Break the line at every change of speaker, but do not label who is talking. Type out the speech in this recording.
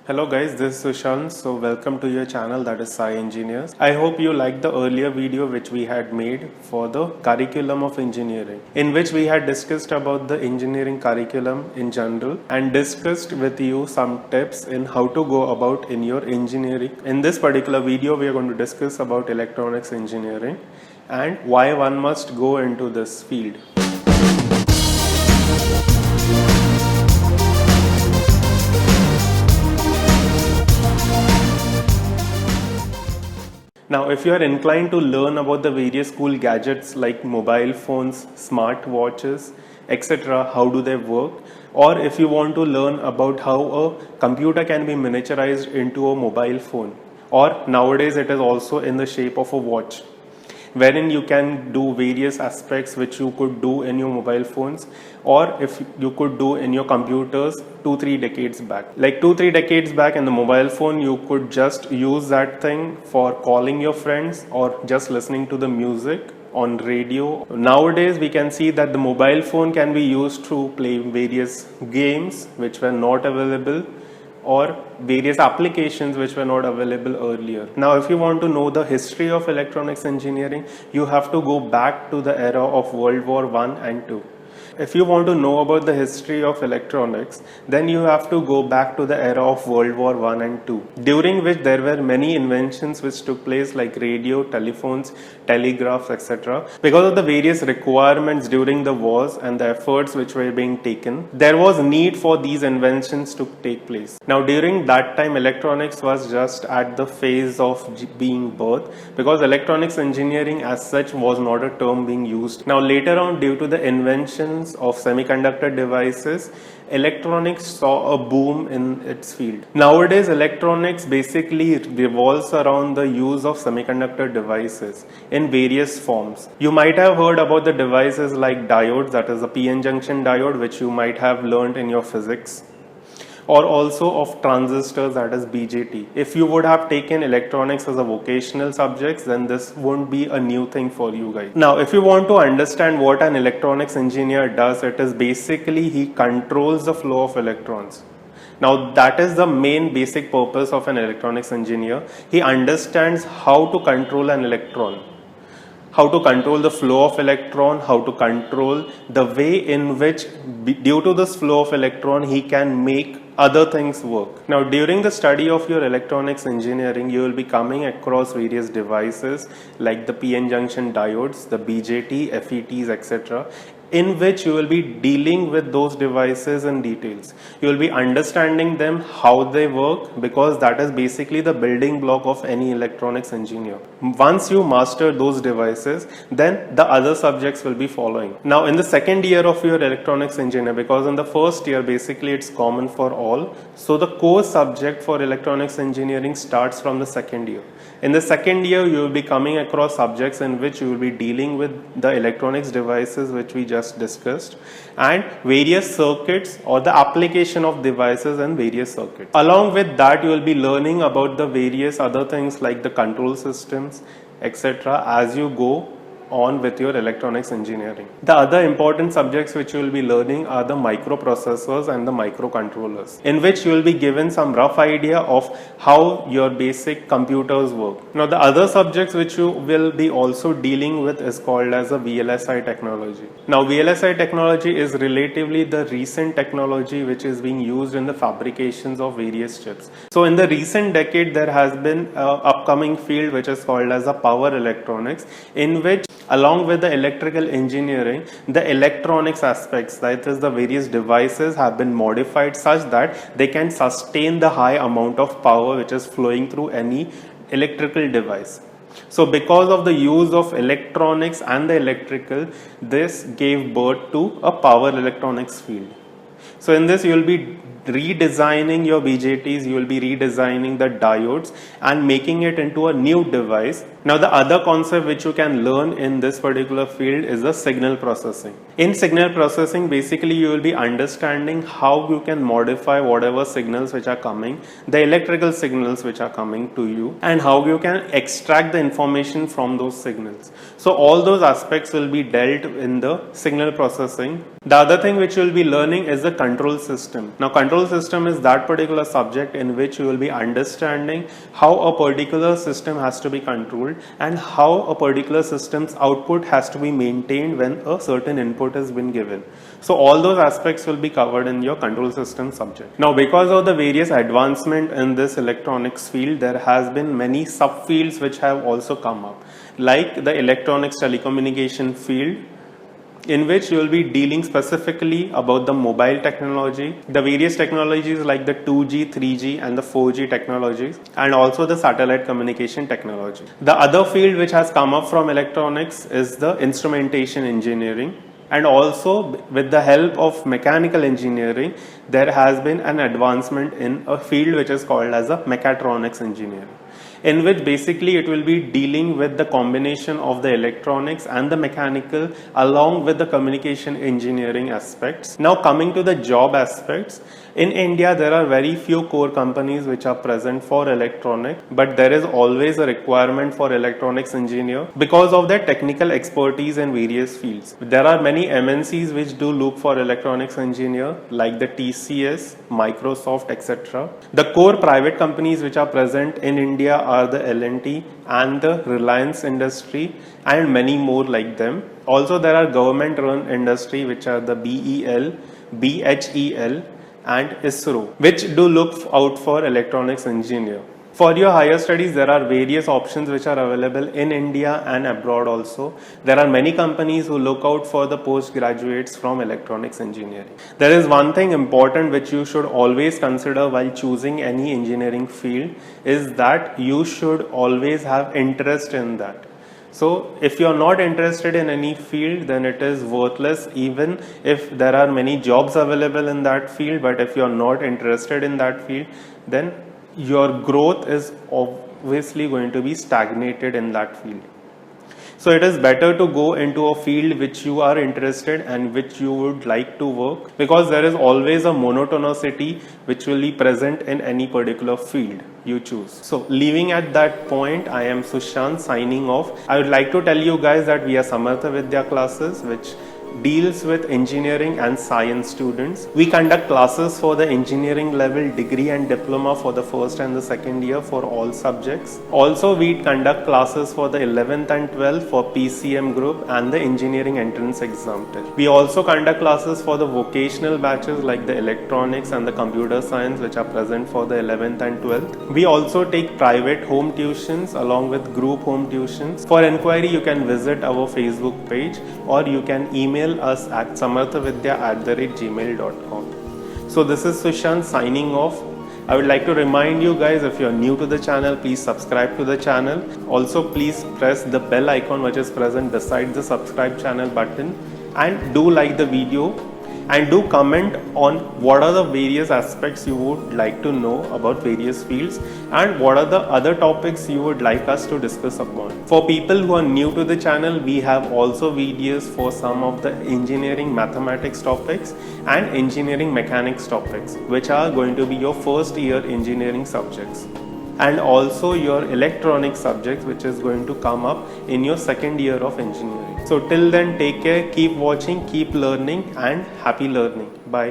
Hello guys, this is Sushant. So welcome to your channel, that is Sai Engineers. I hope you liked the earlier video which we had made for the curriculum of engineering, in which we had discussed about the engineering curriculum in general and discussed with you some tips in how to go about in your engineering. In this particular video, we are going to discuss about electronics engineering and why one must go into this field. Now, if you are inclined to learn about the various cool gadgets like mobile phones, smart watches, etc., how do they work, or if you want to learn about how a computer can be miniaturized into a mobile phone, or nowadays it is also in the shape of a watch, wherein you can do various aspects which you could do in your mobile phones, or if you could do in your computers 2-3 decades back. Like 2-3 decades back in the mobile phone, you could just use that thing for calling your friends or just listening to the music on radio. Nowadays we can see that the mobile phone can be used to play various games which were not available, or various applications which were not available earlier. Now, if you want to know the history of electronics engineering, you have to go back to the era of World War I and II. If you want to know about the history of electronics, then you have to go back to the era of World War I and II, during which there were many inventions which took place like radio, telephones, telegraphs, etc. Because of the various requirements during the wars and the efforts which were being taken, there was need for these inventions to take place. Now, during that time, electronics was just at the phase of being birthed, because electronics engineering as such was not a term being used. Now, later on, due to the inventions of semiconductor devices, electronics saw a boom in its field. Nowadays, electronics basically revolves around the use of semiconductor devices in various forms. You might have heard about the devices like diodes, that is a PN junction diode, which you might have learned in your physics, or also of transistors, that is BJT. If you would have taken electronics as a vocational subject, then this won't be a new thing for you guys. Now, if you want to understand what an electronics engineer does, it is basically he controls the flow of electrons. Now, that is the main basic purpose of an electronics engineer. He understands how to control an electron, how to control the flow of electron, how to control the way in which, due to this flow of electron, he can make other things work. Now, during the study of your electronics engineering, you will be coming across various devices like the PN junction diodes, the BJT, FETs, etc., in which you will be dealing with those devices in details. You will be understanding them, how they work, because that is basically the building block of any electronics engineer. Once you master those devices, then the other subjects will be following. Now, in the second year of your electronics engineer, because in the first year basically it's common for all, so the core subject for electronics engineering starts from the second year. In the second year, you will be coming across subjects in which you will be dealing with the electronics devices which we just discussed, and various circuits or the application of devices and various circuits. Along with that, you will be learning about the various other things like the control systems, etc., as you go on with your electronics engineering. The other important subjects which you will be learning are the microprocessors and the microcontrollers, in which you will be given some rough idea of how your basic computers work. Now, the other subjects which you will be also dealing with is called as a VLSI technology. Now, VLSI technology is relatively the recent technology which is being used in the fabrications of various chips. So, in the recent decade, there has been an upcoming field which is called as a power electronics, in which, along with the electrical engineering, the electronics aspects, that is the various devices, have been modified such that they can sustain the high amount of power which is flowing through any electrical device. So, because of the use of electronics and the electrical, this gave birth to a power electronics field. So, in this you will be redesigning your BJTs, you will be redesigning the diodes and making it into a new device. Now, the other concept which you can learn in this particular field is the signal processing. In signal processing, basically you will be understanding how you can modify whatever signals which are coming, the electrical signals which are coming to you, and how you can extract the information from those signals. So, all those aspects will be dealt in the signal processing. The other thing which you will be learning is the control system. Now, control control system is that particular subject in which you will be understanding how a particular system has to be controlled and how a particular system's output has to be maintained when a certain input has been given. So all those aspects will be covered in your control system subject. Now, because of the various advancement in this electronics field, there has been many subfields which have also come up, like the electronics telecommunication field, in which you will be dealing specifically about the mobile technology, the various technologies like the 2G, 3G and the 4G technologies, and also the satellite communication technology. The other field which has come up from electronics is the instrumentation engineering. And also with the help of mechanical engineering, there has been an advancement in a field which is called as a mechatronics engineering, in which basically it will be dealing with the combination of the electronics and the mechanical along with the communication engineering aspects. Now coming to the job aspects, in India there are very few core companies which are present for electronic, but there is always a requirement for electronics engineer because of their technical expertise in various fields. There are many MNCs which do look for electronics engineer like the TCS, Microsoft, etc. The core private companies which are present in India are the L&T and the Reliance Industry and many more like them. Also there are government run industry which are the BEL, BHEL and ISRO, which do look out for electronics engineer. For your higher studies, there are various options which are available in India and abroad also. There are many companies who look out for the postgraduates from electronics engineering. There is one thing important which you should always consider while choosing any engineering field is that you should always have interest in that. So if you are not interested in any field, then it is worthless even if there are many jobs available in that field. But if you are not interested in that field, then your growth is obviously going to be stagnated in that field. So it is better to go into a field which you are interested and which you would like to work, because there is always a monotonicity which will be present in any particular field you choose. So leaving at that point, I am Sushant signing off. I would like to tell you guys that we are Samartha Vidya classes which deals with engineering and science students. We conduct classes for the engineering level, degree and diploma for the first and the second year for all subjects. Also we conduct classes for the 11th and 12th for PCM group and the engineering entrance exam test. We also conduct classes for the vocational batches like the electronics and the computer science which are present for the 11th and 12th. We also take private home tuitions along with group home tuitions. For inquiry you can visit our Facebook page or you can email us at samarthavidya@gmail.com. So this is Sushant signing off. I would like to remind you guys, if you are new to the channel, please subscribe to the channel. Also please press the bell icon which is present beside the subscribe channel button, and do like the video and do comment on what are the various aspects you would like to know about various fields and what are the other topics you would like us to discuss upon. For people who are new to the channel, we have also videos for some of the engineering mathematics topics and engineering mechanics topics, which are going to be your first year engineering subjects, and also your electronic subjects which is going to come up in your second year of engineering. So till then, take care, keep watching, keep learning, and happy learning. Bye.